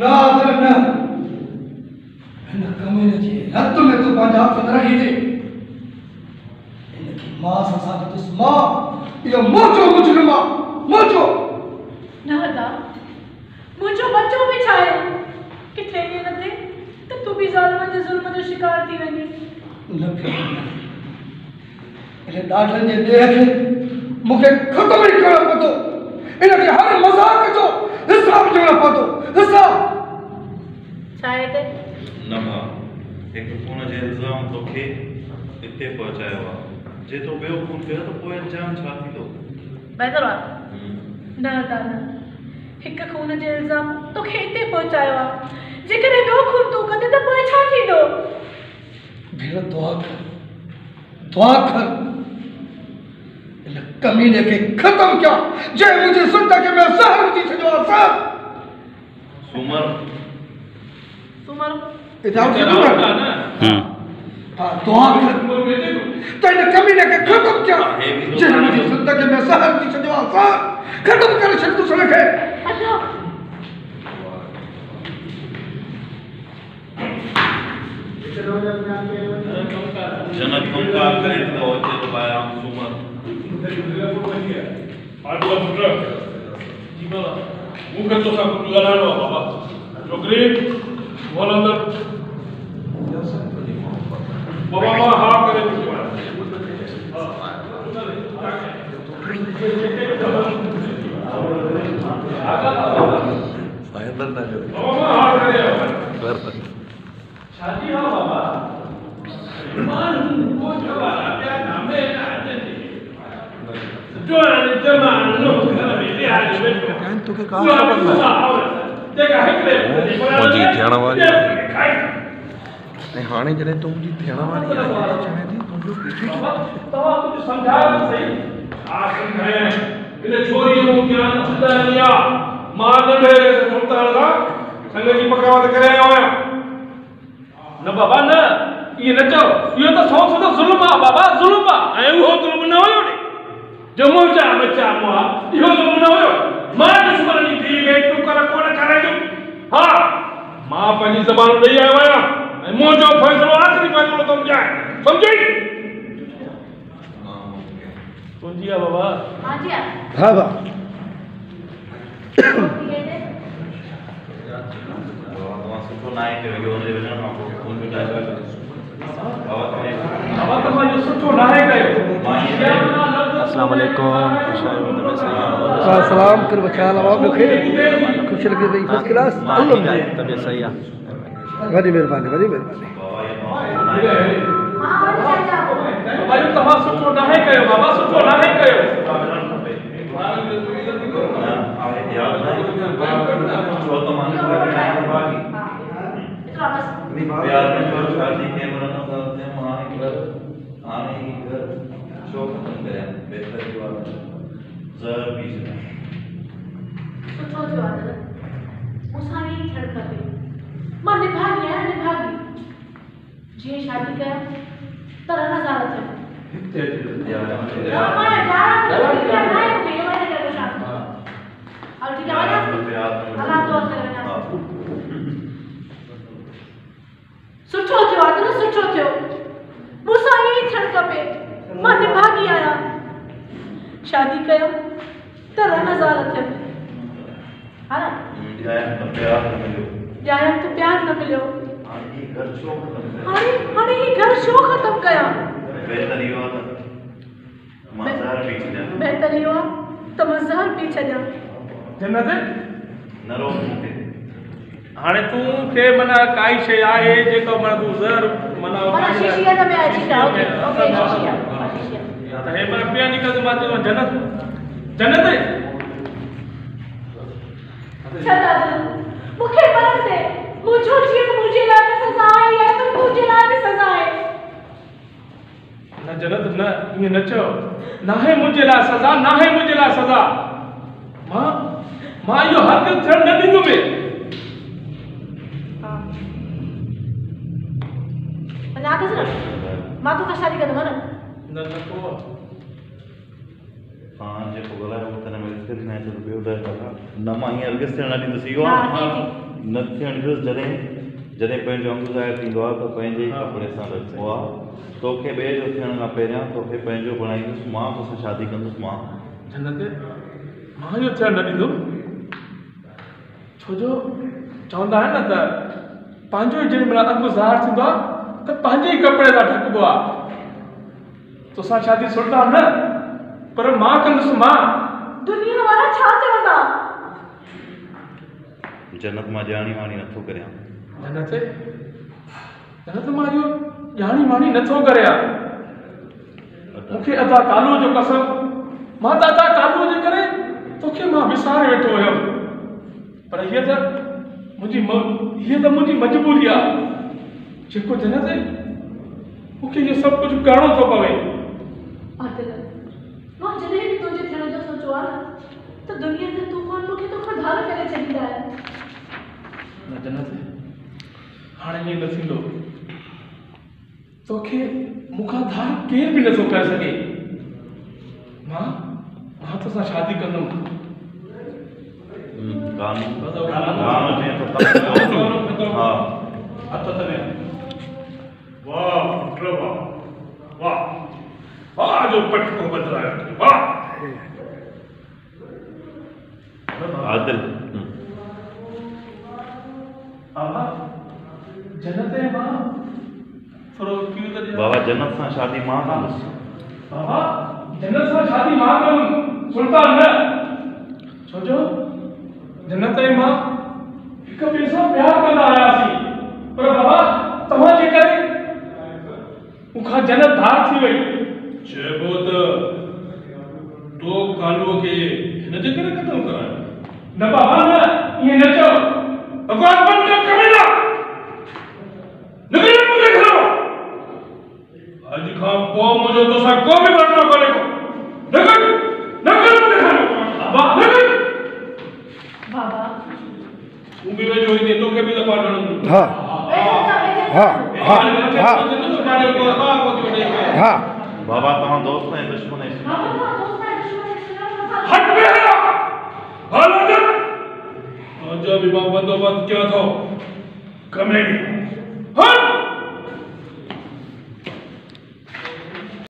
रात न इन कमीने जी हद में तू पंहिंजा हथ न रखी थी इनकी मां सां दुस मां यो मोचो मुजरिमा मोचो न दा मुझो बच्चो भी छाए किथे ये न थे तो तू भी ज़ालिमन जे जुल्म जो शिकार थी वनी न फिर इले डाढन जे देख मुखे खत्म ही करणो पवंदो इनके हर मजाक जो हिसाब ॾियणो पवंदो हिसाब छाए ते न मां एक खून जे इल्ज़ाम तोखे हिते पहुचायो आहे जे तो ॿियो खून कयो त पोइ अंजाम छा थींदो बहतर बात न दादा हिक खून जे इल्ज़ाम तोखे हिते पहुचायो आहे जेकर ॿियो खून तूं कंदे त पोइ छा थींदो भेण दुआ कर इन कमीने के खत्म क्या जे मुझे जिंदगी में ज़हर विझी छॾियो आहे ज़हर सुमर हाँ दुआ कर तो इन कमीने के खत्म क्या जे मुझे जिंदगी में ज़हर विझी छॾियो आहे ज़हर खत्म करे छॾ तूं सनखे अच्छा जनक कमकार करे तो होते तो बाया सुमर आडला पुत्र जी बाबा मुखे तो सा कुछ गलानो बाबा छोकरी बोल अंदर बाबा मां हां करे फायदा ना जो बाबा मां हां करे कर शादी हां बाबा मान को जवाला क्या नामे ना जो है जमान नो करे भी हाल में कहन तो के कहां खबर देखा है कि मुंहिंजी थियण वारी ऐं हाणे जॾहिं तूं मुंहिंजी थियण वारी आहे चवे थी तुंहिंजो पीछे तव्हां कुझु सम्झायो त सही हा सम्झाया इन छोरीअ मूं ज्ञान ॿुधाइणी आहे मां नंढे मुल्तान खां संग जी पकावत करे आयो आहियां न बाबा न इहे न चओ इहो त सौ सौ ज़ुल्म आहे बाबा ज़ुल्म आहे ऐं उहो ज़ुल्म न हुयो नी जो मुंहिंजा बच्चा मुआ इहो ज़ुल्म न हुयो मां दुश्मन जी थी गई तूं कर कोन कराइजो हा मां पंहिंजी ज़बान ॾेई आयो आहियां ऐं मुंहिंजो फ़ैसिलो आख़िरी फ़ैसिलो सम्झाए सम्झी तुंहिंजी आहे बाबा हां जी हा बा तव्हां सुठो न आहे कयो हुनजे वञण खां पोइ खून बि ॾाढो बाबा तव्हां इहो सुठो न आहे कयो अस्सलाम वालेकुम सलाम कर बचाल आवाम खे खुश लगे भाई फर्स्ट क्लास अल्हम्दुलिल्लाह तबियत सही है वॾी महिरबानी बाबा तव्हां सुठो न आहे कयो बाबा सुठो न आहे कयो छो त मां प्यार में जो शादी के मरण करते आने ही घर शो खत्म करें बेहतर की बात जहर पीस सुठो थियो आहे मुसावी ठड़ खपे मां निभागी आहियां निभागी जीअं शादी कया त नज़ारा थियो सुठो थियो आहे सुठो थियो मूंसां ईअं ई थियणु खपे मां निभागी आहियां शादी कयो त नज़ारा थियो हा न ॼायम त प्यार न मिलियो हाणे ही घर छो ख़त्म कयां बेहतर इहो आहे त मां ज़हर पी छॾियां जन्नत न रो मूंखे हाणे तूं के मना काई शइ आहे जेको मां तूं ज़हर मना शीशिया त में अची था ओके शीशिया त हे मां पिया निकल मां चयो जन्नत जन्नत छॾा मूंखे मरण दे मुझो जीअं मुंहिंजे लाइ त सज़ा आई आहे त तुंहिंजे लाइ बि सज़ा आहे न जन्नत न ईअं न चओ नाहे मुंहिंजे लाइ सज़ा नाहे मुंहिंजे लाइ सज़ा मां इहो हरगिज़ थियण न ॾींदुमि अञा त मां तोखां शादी कंदमि न न पोइ हां जेको ॻाल्हायो उहो त न में रिश्ते न ॿियो न मां हीअं हरगिज़ थियण न ॾींदुसि इहो हा न थियण घुरिजे जॾहिं जॾहिं पंहिंजो अंग ज़ाहिर थींदो आहे त पंहिंजे ई कपिड़े सां रखिबो आहे तोखे ॿिए जो थियण खां पहिरियां तोखे पंहिंजो बणाईंदुसि मां तोसां शादी कंदुसि मां जन्नत मां जो थियण न ॾींदुमि छो जो चवंदा आहिनि न त पंहिंजो ई जेॾी महिल अंग ज़ाहिर थींदो आहे त पंहिंजे ई कपिड़े सां ढकबो आहे तोसां शादी सुल्तान न पर मां कंदुसि मां दुनिया वारा छा चवंदा जन्नत मां ॼाणी वाणी नथो करियां जन्नत मां इहो ॼाणी वाणी नथो करियां मूंखे अदा कालूअ जो कसम मां त अदा कालूअ जे करे तोखे मां विसारे वेठो हुयमि पर हीअ त मुंहिंजी मजबूरी आहे जेको जन्नत मूंखे इहो सभु कुझु करिणो थो पवे आदिल मां जॾहिं बि तुंहिंजे थियण जो सोचो आहे त दुनिया जा तूफान मूंखे तोखां धार करे छॾींदा आहिनि न जन्नत हाणे ईअं न थींदो तोखे मूंखां धार केर बि नथो करे सघे मां तोसां शादी कंदुमि वाह जो पटको बदलाया वाह आदिल जन्नत मां थोरो बाबा जन्नत सां शादी मां कंदुसि बाबा जन्नत सां शादी मां कंदुमि सुल्तान न छो जो जन्नत मां हिक ॿिए सां प्यार कंदा आयासीं पर बाबा तव्हांजे करे मूंखां जन्नत धार थी वई चइबो त तो कालूअ खे हिन जे करे क़तल करायो न बाबा न ईअं न चओ भगवान बंद कर कमीना निकल मुझे घर आज खां पोइ मुझे तोसां को बि वठणो कोन्हे को निकल मुझे घर बाबा निकल बाबा तूं बि वेझो ईंदे तोखे बि दफ़ा ॾियणो हाँ हाँ बाबा तव्हां दोस्त ऐं दुश्मन ऐं हट में हलो जब भी मां बंदोबस्त किया था कमेडी